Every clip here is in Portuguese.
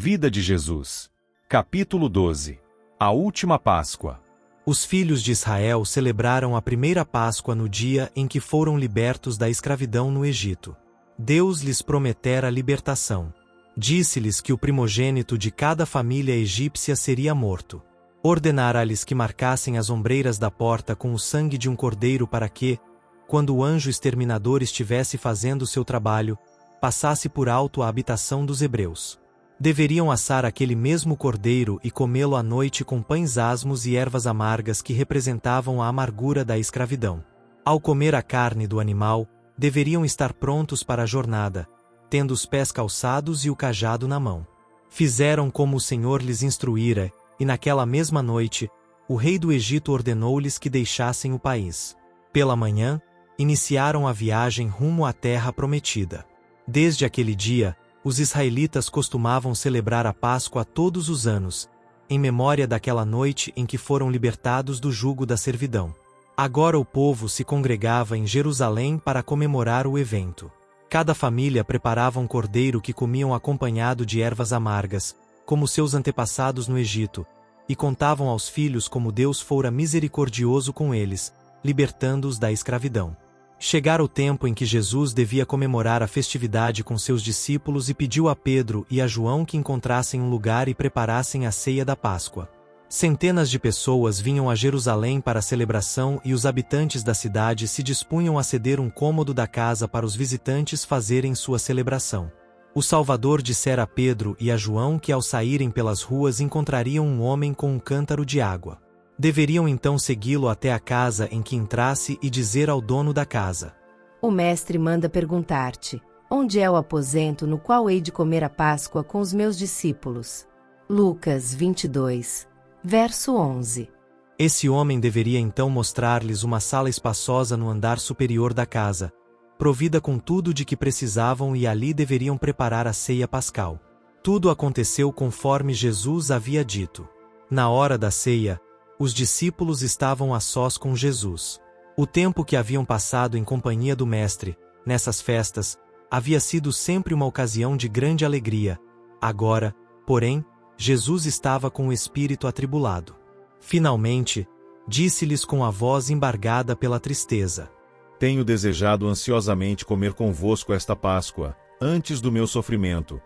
Vida de Jesus. Capítulo 12. A última Páscoa. Os filhos de Israel celebraram a primeira Páscoa no dia em que foram libertos da escravidão no Egito. Deus lhes prometera a libertação. Disse-lhes que o primogênito de cada família egípcia seria morto. Ordenara-lhes que marcassem as ombreiras da porta com o sangue de um cordeiro para que, quando o anjo exterminador estivesse fazendo seu trabalho, passasse por alto a habitação dos hebreus. Deveriam assar aquele mesmo cordeiro e comê-lo à noite com pães asmos e ervas amargas que representavam a amargura da escravidão. Ao comer a carne do animal, deveriam estar prontos para a jornada, tendo os pés calçados e o cajado na mão. Fizeram como o Senhor lhes instruíra, e naquela mesma noite, o rei do Egito ordenou-lhes que deixassem o país. Pela manhã, iniciaram a viagem rumo à terra prometida. Desde aquele dia, os israelitas costumavam celebrar a Páscoa todos os anos, em memória daquela noite em que foram libertados do jugo da servidão. Agora o povo se congregava em Jerusalém para comemorar o evento. Cada família preparava um cordeiro que comiam acompanhado de ervas amargas, como seus antepassados no Egito, e contavam aos filhos como Deus fora misericordioso com eles, libertando-os da escravidão. Chegara o tempo em que Jesus devia comemorar a festividade com seus discípulos e pediu a Pedro e a João que encontrassem um lugar e preparassem a ceia da Páscoa. Centenas de pessoas vinham a Jerusalém para a celebração e os habitantes da cidade se dispunham a ceder um cômodo da casa para os visitantes fazerem sua celebração. O Salvador dissera a Pedro e a João que ao saírem pelas ruas encontrariam um homem com um cântaro de água. Deveriam então segui-lo até a casa em que entrasse e dizer ao dono da casa: O mestre manda perguntar-te, onde é o aposento no qual hei de comer a Páscoa com os meus discípulos? Lucas 22, verso 11. Esse homem deveria então mostrar-lhes uma sala espaçosa no andar superior da casa, provida com tudo de que precisavam, e ali deveriam preparar a ceia pascal. Tudo aconteceu conforme Jesus havia dito. Na hora da ceia, os discípulos estavam a sós com Jesus. O tempo que haviam passado em companhia do Mestre, nessas festas, havia sido sempre uma ocasião de grande alegria. Agora, porém, Jesus estava com o espírito atribulado. Finalmente, disse-lhes com a voz embargada pela tristeza: Tenho desejado ansiosamente comer convosco esta Páscoa, antes do meu sofrimento.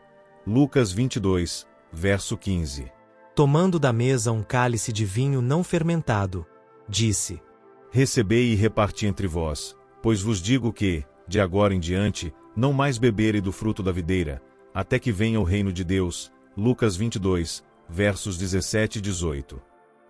Lucas 22, verso 15. Tomando da mesa um cálice de vinho não fermentado, disse: Recebei e reparti entre vós, pois vos digo que, de agora em diante, não mais beberei do fruto da videira, até que venha o reino de Deus. Lucas 22, versos 17 e 18.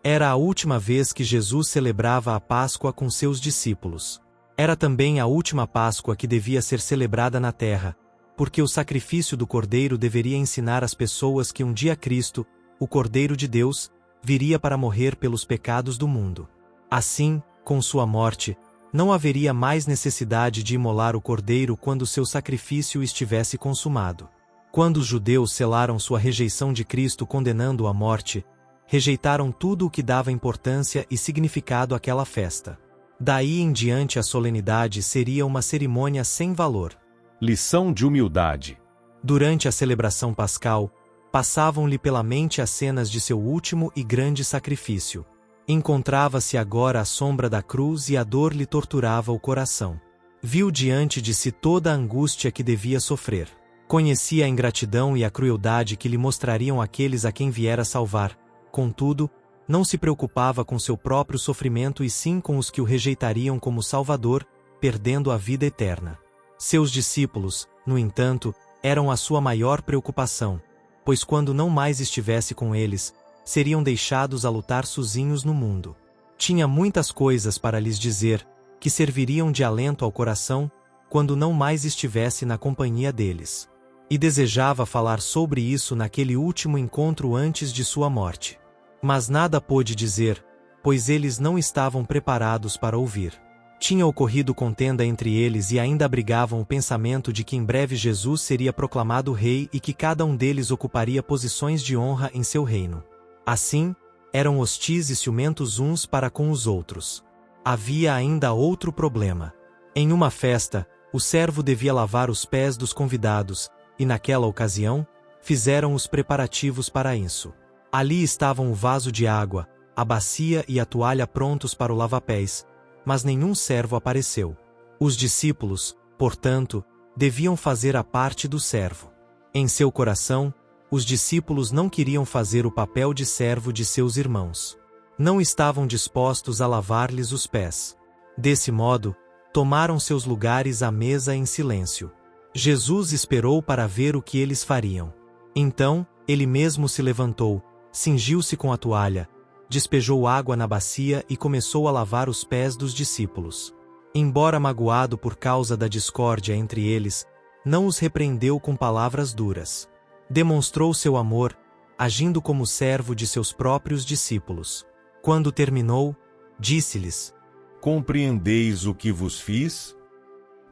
Era a última vez que Jesus celebrava a Páscoa com seus discípulos. Era também a última Páscoa que devia ser celebrada na terra, porque o sacrifício do Cordeiro deveria ensinar as pessoas que um dia Cristo, o Cordeiro de Deus, viria para morrer pelos pecados do mundo. Assim, com sua morte, não haveria mais necessidade de imolar o Cordeiro quando seu sacrifício estivesse consumado. Quando os judeus selaram sua rejeição de Cristo condenando-o à morte, rejeitaram tudo o que dava importância e significado àquela festa. Daí em diante a solenidade seria uma cerimônia sem valor. Lição de humildade. Durante a celebração pascal, passavam-lhe pela mente as cenas de seu último e grande sacrifício. Encontrava-se agora à sombra da cruz e a dor lhe torturava o coração. Viu diante de si toda a angústia que devia sofrer. Conhecia a ingratidão e a crueldade que lhe mostrariam aqueles a quem viera salvar. Contudo, não se preocupava com seu próprio sofrimento e sim com os que o rejeitariam como Salvador, perdendo a vida eterna. Seus discípulos, no entanto, eram a sua maior preocupação, pois quando não mais estivesse com eles, seriam deixados a lutar sozinhos no mundo. Tinha muitas coisas para lhes dizer, que serviriam de alento ao coração, quando não mais estivesse na companhia deles. E desejava falar sobre isso naquele último encontro antes de sua morte. Mas nada pôde dizer, pois eles não estavam preparados para ouvir. Tinha ocorrido contenda entre eles e ainda abrigavam o pensamento de que em breve Jesus seria proclamado rei e que cada um deles ocuparia posições de honra em seu reino. Assim, eram hostis e ciumentos uns para com os outros. Havia ainda outro problema. Em uma festa, o servo devia lavar os pés dos convidados, e naquela ocasião, fizeram os preparativos para isso. Ali estavam o vaso de água, a bacia e a toalha prontos para o lava-pés, mas nenhum servo apareceu. Os discípulos, portanto, deviam fazer a parte do servo. Em seu coração, os discípulos não queriam fazer o papel de servo de seus irmãos. Não estavam dispostos a lavar-lhes os pés. Desse modo, tomaram seus lugares à mesa em silêncio. Jesus esperou para ver o que eles fariam. Então, ele mesmo se levantou, cingiu-se com a toalha, despejou água na bacia e começou a lavar os pés dos discípulos. Embora magoado por causa da discórdia entre eles, não os repreendeu com palavras duras. Demonstrou seu amor, agindo como servo de seus próprios discípulos. Quando terminou, disse-lhes: Compreendeis o que vos fiz?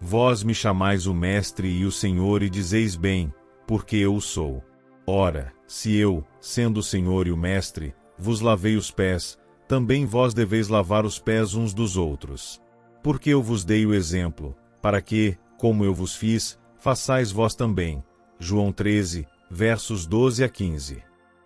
Vós me chamais o Mestre e o Senhor e dizeis bem, porque eu o sou. Ora, se eu, sendo o Senhor e o Mestre, vos lavei os pés, também vós deveis lavar os pés uns dos outros. Porque eu vos dei o exemplo, para que, como eu vos fiz, façais vós também. João 13, versos 12 a 15.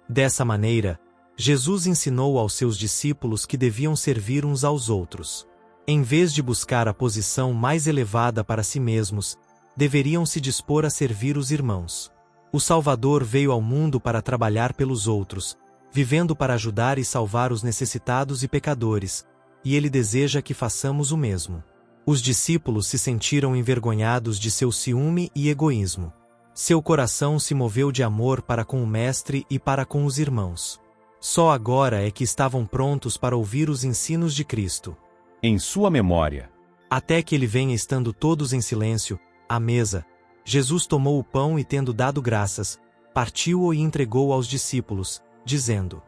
Dessa maneira, Jesus ensinou aos seus discípulos que deviam servir uns aos outros. Em vez de buscar a posição mais elevada para si mesmos, deveriam se dispor a servir os irmãos. O Salvador veio ao mundo para trabalhar pelos outros, vivendo para ajudar e salvar os necessitados e pecadores, e ele deseja que façamos o mesmo. Os discípulos se sentiram envergonhados de seu ciúme e egoísmo. Seu coração se moveu de amor para com o Mestre e para com os irmãos. Só agora é que estavam prontos para ouvir os ensinos de Cristo. Em sua memória. Até que ele venha estando todos em silêncio, à mesa, Jesus tomou o pão e, tendo dado graças, partiu-o e entregou aos discípulos, dizendo: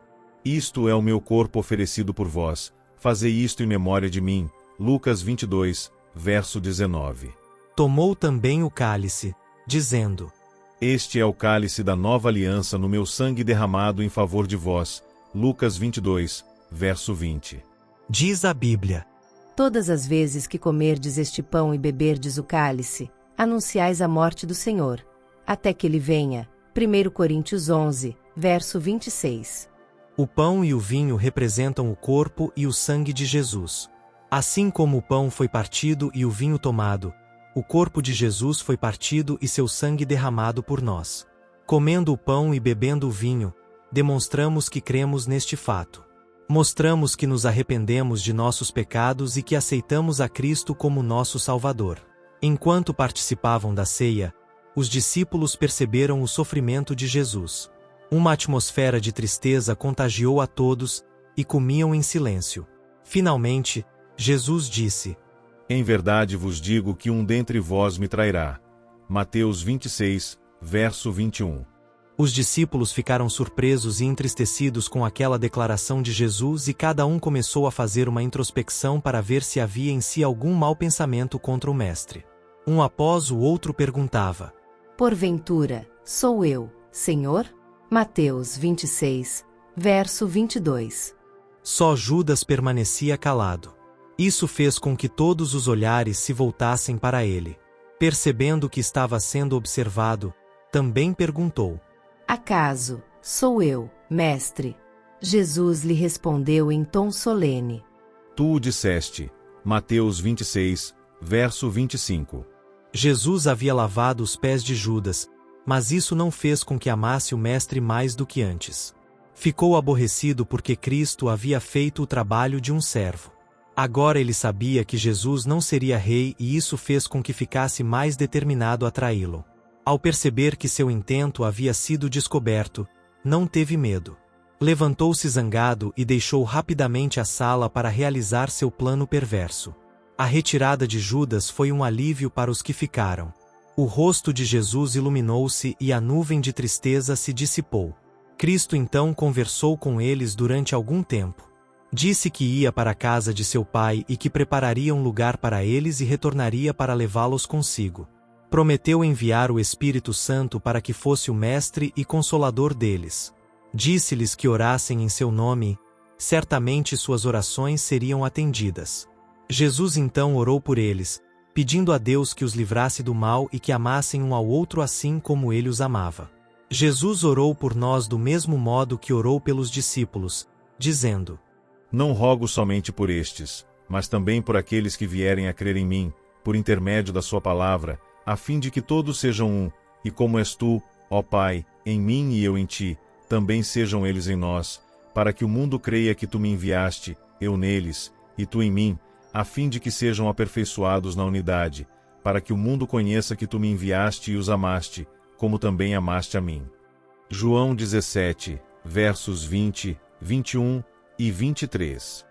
Isto é o meu corpo oferecido por vós, fazei isto em memória de mim. Lucas 22, verso 19. Tomou também o cálice, dizendo: Este é o cálice da nova aliança no meu sangue derramado em favor de vós. Lucas 22, verso 20. Diz a Bíblia: Todas as vezes que comerdes este pão e beberdes o cálice, anunciais a morte do Senhor, até que ele venha. 1 Coríntios 11, verso 26. O pão e o vinho representam o corpo e o sangue de Jesus. Assim como o pão foi partido e o vinho tomado, o corpo de Jesus foi partido e seu sangue derramado por nós. Comendo o pão e bebendo o vinho, demonstramos que cremos neste fato. Mostramos que nos arrependemos de nossos pecados e que aceitamos a Cristo como nosso Salvador. Enquanto participavam da ceia, os discípulos perceberam o sofrimento de Jesus. Uma atmosfera de tristeza contagiou a todos, e comiam em silêncio. Finalmente, Jesus disse: Em verdade vos digo que um dentre vós me trairá. Mateus 26, verso 21. Os discípulos ficaram surpresos e entristecidos com aquela declaração de Jesus e cada um começou a fazer uma introspecção para ver se havia em si algum mau pensamento contra o Mestre. Um após o outro perguntava: Porventura, sou eu, Senhor? Mateus 26, verso 22. Só Judas permanecia calado. Isso fez com que todos os olhares se voltassem para ele. Percebendo que estava sendo observado, também perguntou: Acaso, sou eu, Mestre? Jesus lhe respondeu em tom solene: Tu o disseste. Mateus 26, verso 25. Jesus havia lavado os pés de Judas, mas isso não fez com que amasse o Mestre mais do que antes. Ficou aborrecido porque Cristo havia feito o trabalho de um servo. Agora ele sabia que Jesus não seria rei e isso fez com que ficasse mais determinado a traí-lo. Ao perceber que seu intento havia sido descoberto, não teve medo. Levantou-se zangado e deixou rapidamente a sala para realizar seu plano perverso. A retirada de Judas foi um alívio para os que ficaram. O rosto de Jesus iluminou-se e a nuvem de tristeza se dissipou. Cristo então conversou com eles durante algum tempo. Disse que ia para a casa de seu pai e que prepararia um lugar para eles e retornaria para levá-los consigo. Prometeu enviar o Espírito Santo para que fosse o mestre e consolador deles. Disse-lhes que orassem em seu nome, certamente suas orações seriam atendidas. Jesus então orou por eles, pedindo a Deus que os livrasse do mal e que amassem um ao outro assim como ele os amava. Jesus orou por nós do mesmo modo que orou pelos discípulos, dizendo: Não rogo somente por estes, mas também por aqueles que vierem a crer em mim, por intermédio da sua palavra, a fim de que todos sejam um, e como és tu, ó Pai, em mim e eu em ti, também sejam eles em nós, para que o mundo creia que tu me enviaste, eu neles, e tu em mim, a fim de que sejam aperfeiçoados na unidade, para que o mundo conheça que tu me enviaste e os amaste, como também amaste a mim. João 17, versos 20, 21 e 23.